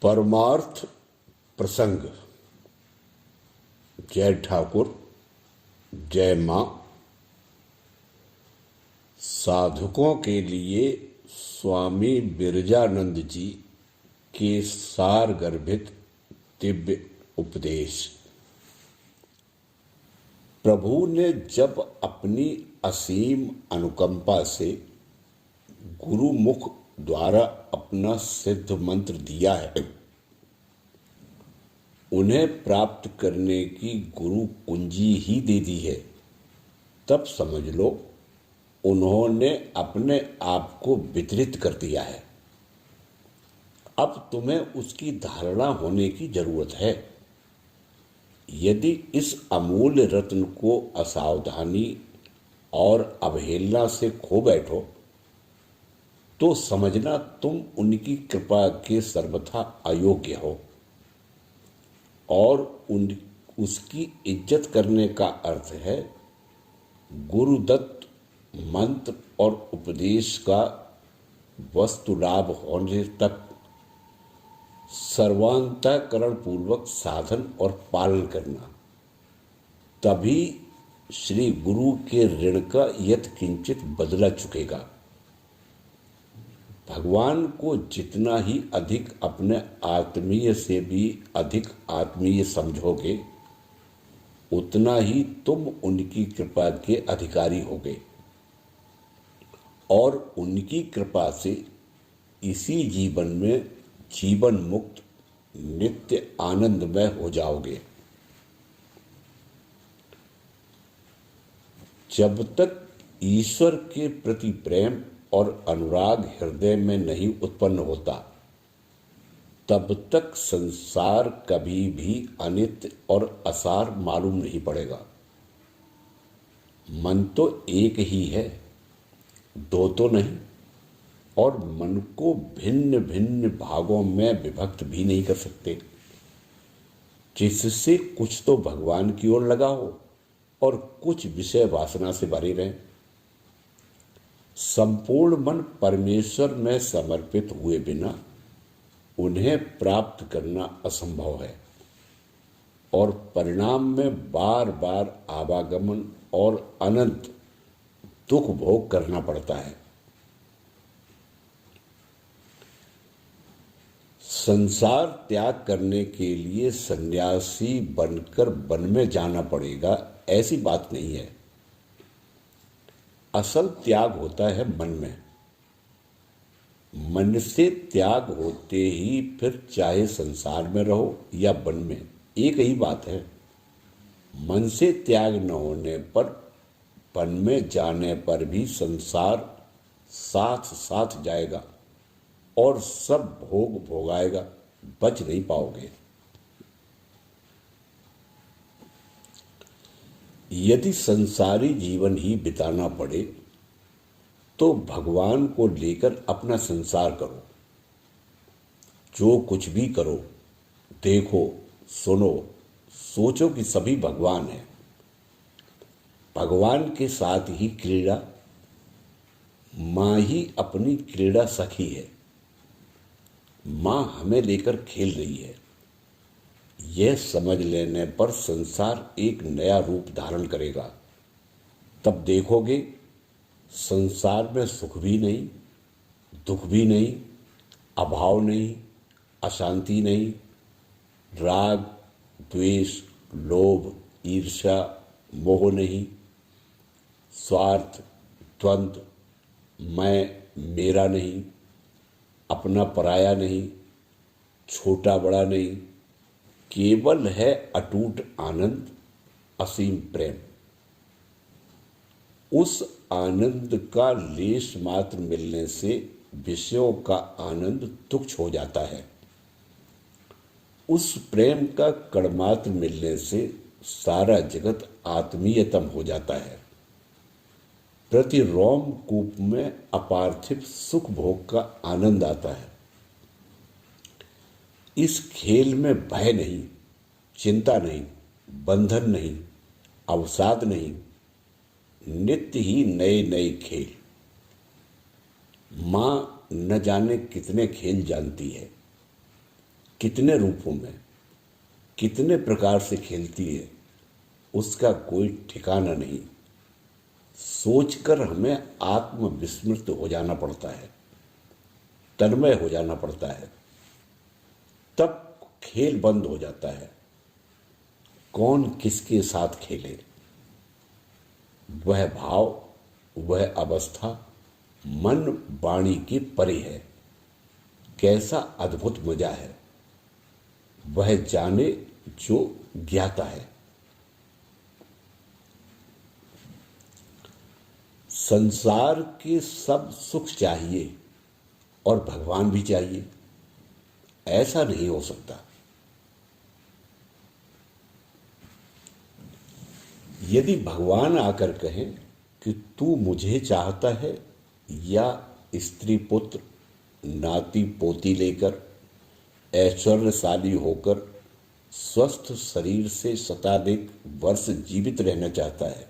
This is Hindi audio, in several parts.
परमार्थ प्रसंग। जय ठाकुर, जय मां। साधकों के लिए स्वामी बिरजानंद जी के सार गर्भित दिव्य उपदेश। प्रभु ने जब अपनी असीम अनुकंपा से गुरुमुख द्वारा अपना सिद्ध मंत्र दिया है, उन्हें प्राप्त करने की गुरु कुंजी ही दे दी है, तब समझ लो उन्होंने अपने आप को वितरित कर दिया है। अब तुम्हें उसकी धारणा होने की जरूरत है। यदि इस अमूल्य रत्न को असावधानी और अवहेलना से खो बैठो तो समझना तुम उनकी कृपा के सर्वथा अयोग्य हो, और उसकी इज्जत करने का अर्थ है गुरुदत्त मंत्र और उपदेश का वस्तु लाभ होने तक सर्वांतःकरण पूर्वक साधन और पालन करना। तभी श्री गुरु के ऋण का यत्किंचित बदला चुकेगा। भगवान को जितना ही अधिक अपने आत्मीय से भी अधिक आत्मीय समझोगे, उतना ही तुम उनकी कृपा के अधिकारी होगे, और उनकी कृपा से इसी जीवन में जीवन मुक्त नित्य आनंदमय हो जाओगे। जब तक ईश्वर के प्रति प्रेम और अनुराग हृदय में नहीं उत्पन्न होता, तब तक संसार कभी भी अनित्य और असार मालूम नहीं पड़ेगा। मन तो एक ही है, दो तो नहीं, और मन को भिन्न भिन्न भागों में विभक्त भी नहीं कर सकते, जिससे कुछ तो भगवान की ओर लगा हो और कुछ विषय वासना से भरे रहें। संपूर्ण मन परमेश्वर में समर्पित हुए बिना उन्हें प्राप्त करना असंभव है, और परिणाम में बार बार आवागमन और अनंत दुख भोग करना पड़ता है। संसार त्याग करने के लिए सन्यासी बनकर वन में जाना पड़ेगा, ऐसी बात नहीं है। असल त्याग होता है मन में। मन से त्याग होते ही फिर चाहे संसार में रहो या वन में, एक ही बात है। मन से त्याग न होने पर वन में जाने पर भी संसार साथ साथ जाएगा और सब भोग भोगाएगा, बच नहीं पाओगे। यदि संसारी जीवन ही बिताना पड़े तो भगवान को लेकर अपना संसार करो। जो कुछ भी करो, देखो, सुनो, सोचो कि सभी भगवान हैं। भगवान के साथ ही क्रीड़ा। माँ ही अपनी क्रीड़ा सखी है। माँ हमें लेकर खेल रही है। यह समझ लेने पर संसार एक नया रूप धारण करेगा। तब देखोगे संसार में सुख भी नहीं, दुख भी नहीं, अभाव नहीं, अशांति नहीं, राग, द्वेष, लोभ, ईर्ष्या, मोह नहीं, स्वार्थ, द्वंद्व, मैं मेरा नहीं, अपना पराया नहीं, छोटा बड़ा नहीं, केवल है अटूट आनंद, असीम प्रेम। उस आनंद का लेश मात्र मिलने से विषयों का आनंद तुच्छ हो जाता है। उस प्रेम का कणमात्र मिलने से सारा जगत आत्मीयतम हो जाता है। प्रति रोम कूप में अपार्थिव सुख भोग का आनंद आता है। इस खेल में भय नहीं, चिंता नहीं, बंधन नहीं, अवसाद नहीं, नित्य ही नए नए खेल। माँ न जाने कितने खेल जानती है। कितने रूपों में, कितने प्रकार से खेलती है, उसका कोई ठिकाना नहीं। सोचकर हमें आत्मविस्मृत हो जाना पड़ता है, तन्मय हो जाना पड़ता है, तब खेल बंद हो जाता है। कौन किसके साथ खेले, वह भाव, वह अवस्था मन वाणी के परे है। कैसा अद्भुत मजा है, वह जाने जो ज्ञाता है। संसार के सब सुख चाहिए और भगवान भी चाहिए, ऐसा नहीं हो सकता। यदि भगवान आकर कहें कि तू मुझे चाहता है, या स्त्री पुत्र नाती पोती लेकर ऐश्वर्यशाली होकर स्वस्थ शरीर से शताधिक वर्ष जीवित रहना चाहता है,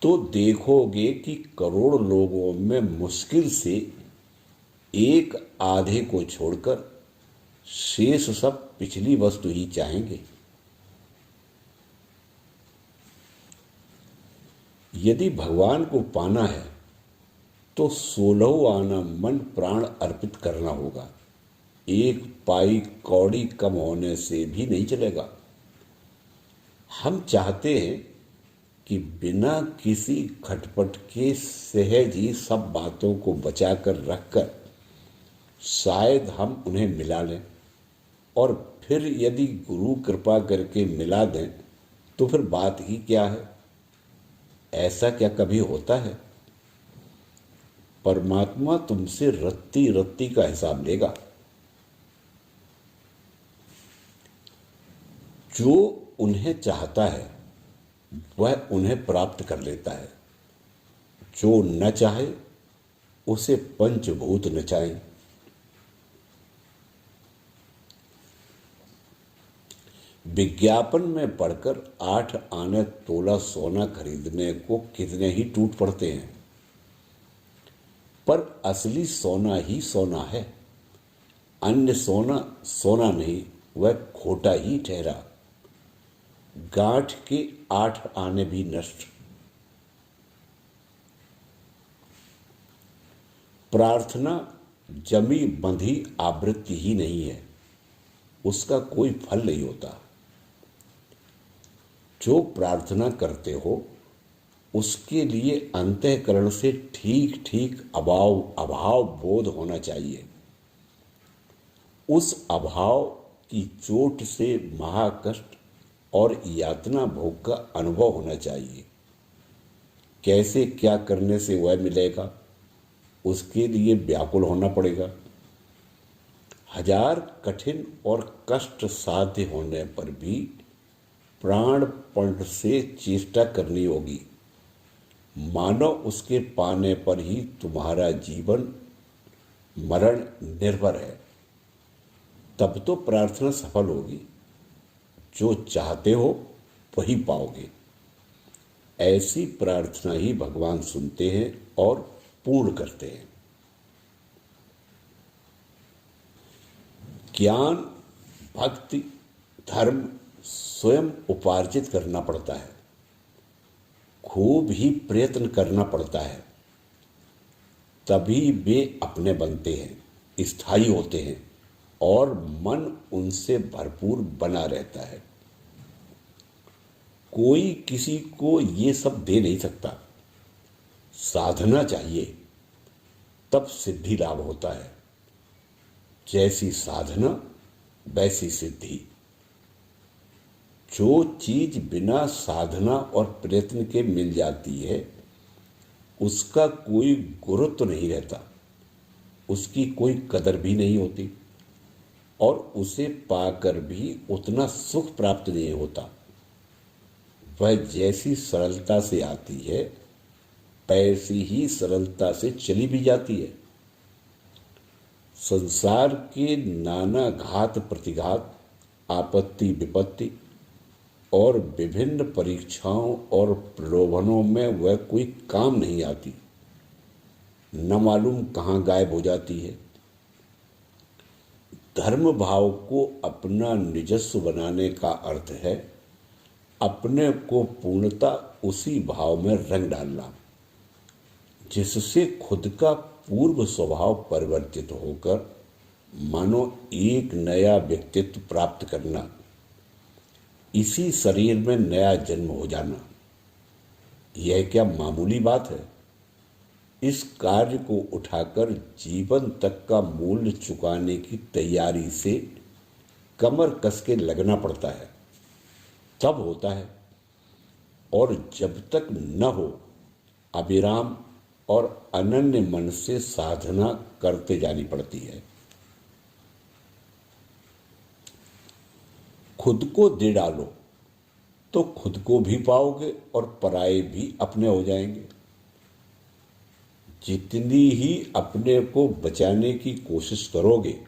तो देखोगे कि करोड़ लोगों में मुश्किल से एक आधे को छोड़कर शेष सब पिछली वस्तु ही चाहेंगे। यदि भगवान को पाना है तो 16 आना मन प्राण अर्पित करना होगा। एक पाई कौड़ी कम होने से भी नहीं चलेगा। हम चाहते हैं कि बिना किसी खटपट के सहज ही सब बातों को बचाकर रखकर शायद हम उन्हें मिला लें, और फिर यदि गुरु कृपा करके मिला दें तो फिर बात ही क्या है। ऐसा क्या कभी होता है? परमात्मा तुमसे रत्ती रत्ती का हिसाब लेगा। जो उन्हें चाहता है वह उन्हें प्राप्त कर लेता है, जो न चाहे उसे पंचभूत नचाएं। विज्ञापन में पढ़कर 8 आने तोला सोना खरीदने को कितने ही टूट पड़ते हैं, पर असली सोना ही सोना है। अन्य सोना सोना नहीं, वह खोटा ही ठहरा। गांठ के 8 आने भी नष्ट। प्रार्थना जमी बंधी आवृत्ति ही नहीं है, उसका कोई फल नहीं होता। जो प्रार्थना करते हो उसके लिए अंतःकरण से ठीक ठीक अभाव बोध होना चाहिए। उस अभाव की चोट से महाकष्ट और यातना भोग का अनुभव होना चाहिए। कैसे क्या करने से वह मिलेगा, उसके लिए व्याकुल होना पड़ेगा। 1000 कठिन और कष्ट साध्य होने पर भी प्राणपण से चेष्टा करनी होगी। मानो उसके पाने पर ही तुम्हारा जीवन मरण निर्भर है, तब तो प्रार्थना सफल होगी। जो चाहते हो वही पाओगे। ऐसी प्रार्थना ही भगवान सुनते हैं और पूर्ण करते हैं। ज्ञान, भक्ति, धर्म स्वयं उपार्जित करना पड़ता है, खूब ही प्रयत्न करना पड़ता है, तभी वे अपने बनते हैं, स्थायी होते हैं और मन उनसे भरपूर बना रहता है। कोई किसी को ये सब दे नहीं सकता। साधना चाहिए, तब सिद्धि लाभ होता है। जैसी साधना वैसी सिद्धि। जो चीज बिना साधना और प्रयत्न के मिल जाती है उसका कोई गुरुत्व नहीं रहता, उसकी कोई कदर भी नहीं होती और उसे पाकर भी उतना सुख प्राप्त नहीं होता। वह जैसी सरलता से आती है वैसी ही सरलता से चली भी जाती है। संसार के नाना घात प्रतिघात, आपत्ति विपत्ति और विभिन्न परीक्षाओं और प्रलोभनों में वह कोई काम नहीं आती, न मालूम कहाँ गायब हो जाती है। धर्म भाव को अपना निजस्व बनाने का अर्थ है अपने को पूर्णता उसी भाव में रंग डालना, जिससे खुद का पूर्व स्वभाव परिवर्तित होकर मानो एक नया व्यक्तित्व प्राप्त करना, इसी शरीर में नया जन्म हो जाना। यह क्या मामूली बात है? इस कार्य को उठाकर जीवन तक का मूल्य चुकाने की तैयारी से कमर कस के लगना पड़ता है, तब होता है। और जब तक न हो, अविराम और अनन्य मन से साधना करते जानी पड़ती है। खुद को दे डालो तो खुद को भी पाओगे और पराये भी अपने हो जाएंगे। जितनी ही अपने को बचाने की कोशिश करोगे,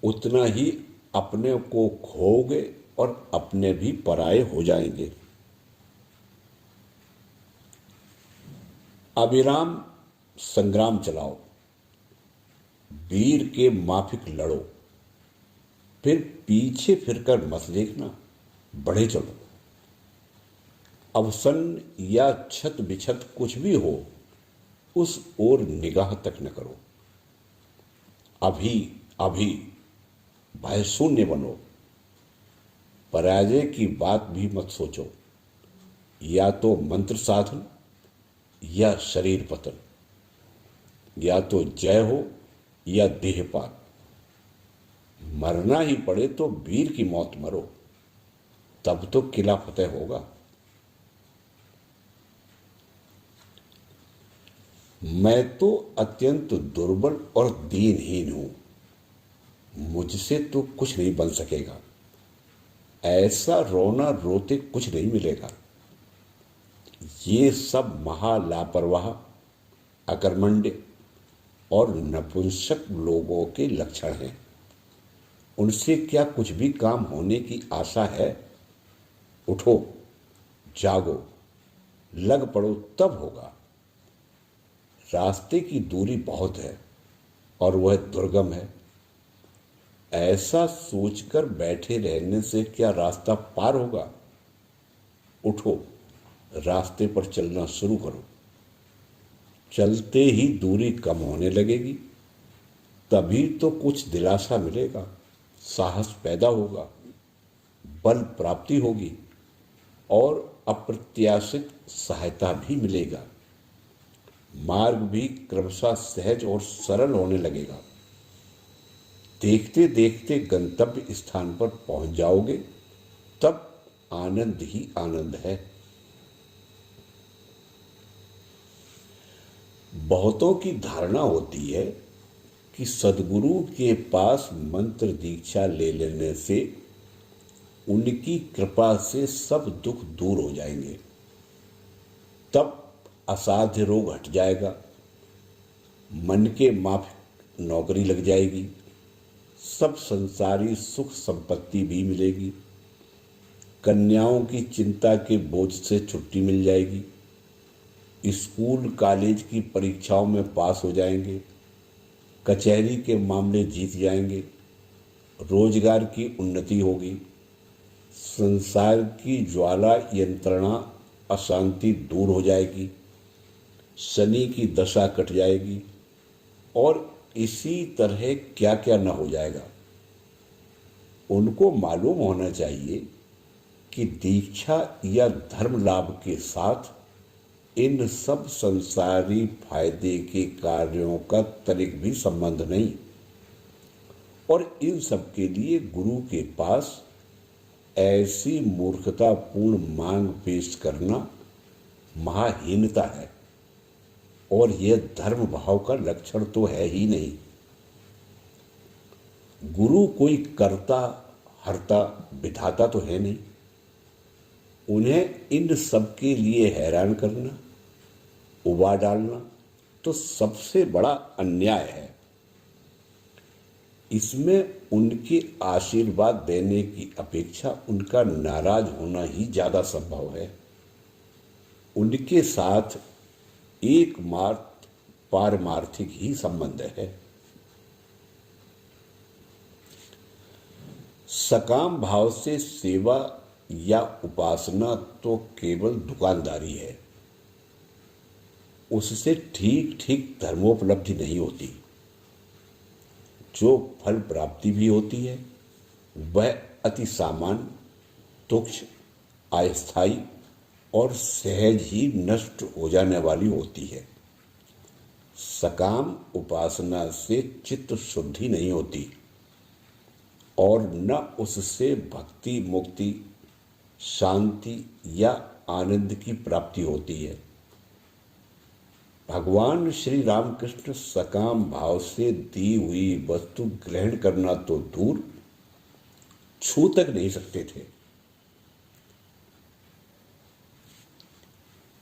उतना ही अपने को खोओगे और अपने भी पराये हो जाएंगे। अविराम संग्राम चलाओ, वीर के माफिक लड़ो, फिर पीछे फिरकर मत देखना, बढ़े चलो। अवसन्न या छत बिछत कुछ भी हो, उस ओर निगाह तक न करो। अभी अभी भय शून्य बनो, पराजय की बात भी मत सोचो। या तो मंत्र साधन या शरीर पतन, या तो जय हो या देहपात। मरना ही पड़े तो वीर की मौत मरो, तब तो किला फतेह होगा। मैं तो अत्यंत दुर्बल और दीनहीन हूं, मुझसे तो कुछ नहीं बन सकेगा। ऐसा रोना रोते कुछ नहीं मिलेगा। ये सब महालापरवाह, अकर्मण्य और नपुंसक लोगों के लक्षण हैं। उनसे क्या कुछ भी काम होने की आशा है? उठो, जागो, लग पड़ो, तब होगा। रास्ते की दूरी बहुत है और वह दुर्गम है। ऐसा सोचकर बैठे रहने से क्या रास्ता पार होगा? उठो, रास्ते पर चलना शुरू करो। चलते ही दूरी कम होने लगेगी, तभी तो कुछ दिलासा मिलेगा, साहस पैदा होगा, बल प्राप्ति होगी और अप्रत्याशित सहायता भी मिलेगा। मार्ग भी क्रमशः सहज और सरल होने लगेगा। देखते देखते गंतव्य स्थान पर पहुंच जाओगे, तब आनंद ही आनंद है। बहुतों की धारणा होती है कि सद्गुरु के पास मंत्र दीक्षा ले लेने से उनकी कृपा से सब दुख दूर हो जाएंगे, तब असाध्य रोग हट जाएगा, मन के माफिक नौकरी लग जाएगी, सब संसारी सुख संपत्ति भी मिलेगी, कन्याओं की चिंता के बोझ से छुट्टी मिल जाएगी, स्कूल कॉलेज की परीक्षाओं में पास हो जाएंगे, कचहरी के मामले जीत जाएंगे, रोजगार की उन्नति होगी, संसार की ज्वाला यंत्रणा अशांति दूर हो जाएगी, शनि की दशा कट जाएगी और इसी तरह क्या क्या न हो जाएगा। उनको मालूम होना चाहिए कि दीक्षा या धर्म लाभ के साथ इन सब संसारी फायदे के कार्यों का तनिक भी संबंध नहीं, और इन सब के लिए गुरु के पास ऐसी मूर्खतापूर्ण मांग पेश करना महाहीनता है, और यह धर्म भाव का लक्षण तो है ही नहीं। गुरु कोई कर्ता हर्ता विधाता तो है नहीं। उन्हें इन सब के लिए हैरान करना, उबा डालना तो सबसे बड़ा अन्याय है। इसमें उनके आशीर्वाद देने की अपेक्षा उनका नाराज होना ही ज्यादा संभव है। उनके साथ एकमात्र पारमार्थिक ही संबंध है। सकाम भाव से सेवा या उपासना तो केवल दुकानदारी है, उससे ठीक ठीक धर्मोपलब्धि नहीं होती। जो फल प्राप्ति भी होती है वह अति सामान्य, तुच्छ, अस्थायी और सहज ही नष्ट हो जाने वाली होती है। सकाम उपासना से चित्त शुद्धि नहीं होती और न उससे भक्ति, मुक्ति, शांति या आनंद की प्राप्ति होती है। भगवान श्री रामकृष्ण सकाम भाव से दी हुई वस्तु ग्रहण करना तो दूर, छू तक नहीं सकते थे।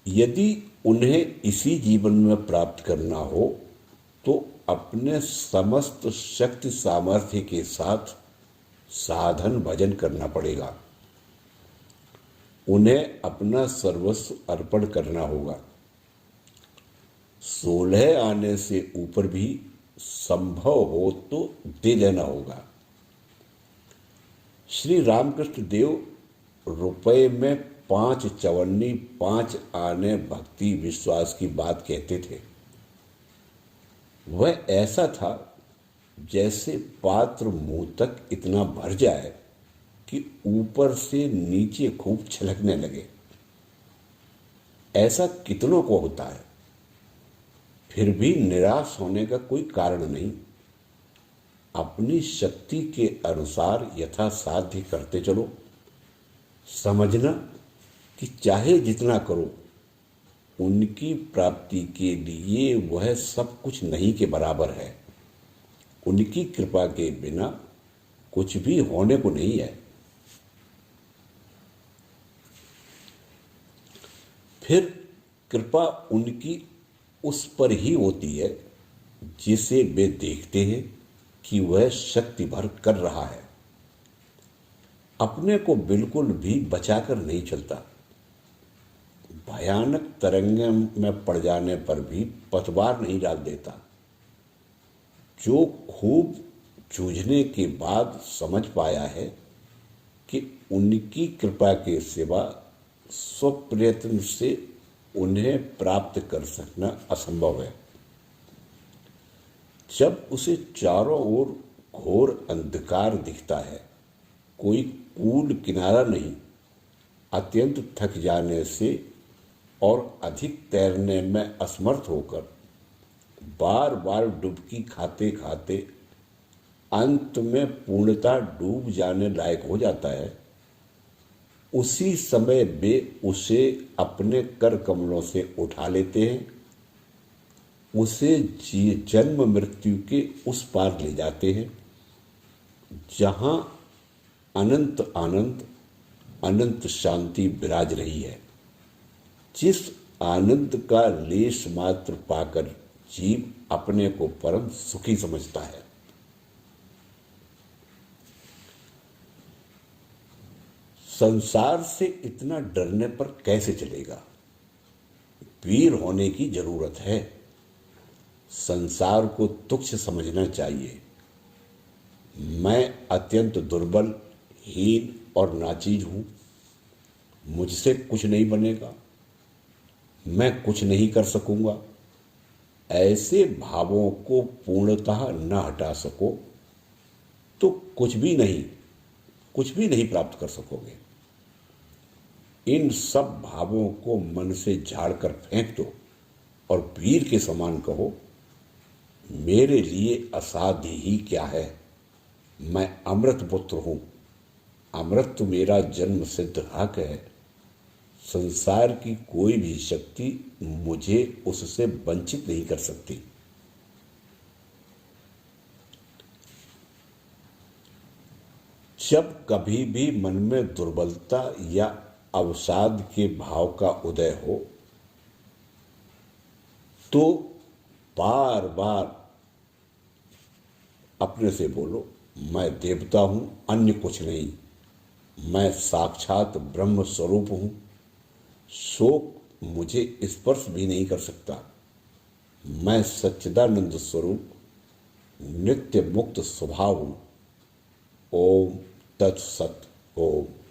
यदि उन्हें इसी जीवन में प्राप्त करना हो तो अपने समस्त शक्ति सामर्थ्य के साथ साधन भजन करना पड़ेगा। उन्हें अपना सर्वस्व अर्पण करना होगा। 16 आने से ऊपर भी संभव हो तो दे देना होगा। श्री रामकृष्ण देव रुपए में 5 चवन्नी 5 आने भक्ति विश्वास की बात कहते थे। वह ऐसा था जैसे पात्र मुंह तक इतना भर जाए कि ऊपर से नीचे खूब छलकने लगे। ऐसा कितनों को होता है, फिर भी निराश होने का कोई कारण नहीं। अपनी शक्ति के अनुसार यथासाध्य करते चलो। समझना कि चाहे जितना करो, उनकी प्राप्ति के लिए वह सब कुछ नहीं के बराबर है। उनकी कृपा के बिना कुछ भी होने को नहीं है। फिर कृपा उनकी उस पर ही होती है जिसे वे देखते हैं कि वह शक्ति भर कर रहा है। अपने को बिल्कुल भी बचाकर नहीं चलता। भयानक तरंगे में पड़ जाने पर भी पतवार नहीं डाल देता। जो खूब जूझने के बाद समझ पाया है कि उनकी कृपा के सिवा स्वप्रयत्न से उन्हें प्राप्त कर सकना असंभव है। जब उसे चारों ओर घोर अंधकार दिखता है, कोई कूल किनारा नहीं, अत्यंत थक जाने से और अधिक तैरने में असमर्थ होकर बार बार डुबकी खाते खाते अंत में पूर्णतः डूब जाने लायक हो जाता है, उसी समय वे उसे अपने कर कमलों से उठा लेते हैं, उसे जन्म मृत्यु के उस पार ले जाते हैं जहां अनंत आनंद, अनंत शांति विराज रही है। जिस आनंद का लेश मात्र पाकर जीव अपने को परम सुखी समझता है। संसार से इतना डरने पर कैसे चलेगा? वीर होने की जरूरत है। संसार को तुच्छ समझना चाहिए। मैं अत्यंत दुर्बल, हीन और नाचीज हूं। मुझसे कुछ नहीं बनेगा, मैं कुछ नहीं कर सकूंगा। ऐसे भावों को पूर्णतः न हटा सको तो कुछ भी नहीं प्राप्त कर सकोगे। इन सब भावों को मन से झाड़कर फेंक दो और वीर के समान कहो, मेरे लिए असाध्य ही क्या है। मैं अमृत पुत्र हूं। अमृत मेरा जन्म सिद्ध हक है। संसार की कोई भी शक्ति मुझे उससे वंचित नहीं कर सकती। जब कभी भी मन में दुर्बलता या अवसाद के भाव का उदय हो तो बार बार अपने से बोलो, मैं देवता हूं, अन्य कुछ नहीं। मैं साक्षात ब्रह्म स्वरूप हूं। शोक मुझे स्पर्श भी नहीं कर सकता। मैं सच्चिदानंद स्वरूप, नित्य मुक्त स्वभाव हूं। ओम तत्सत। ओम।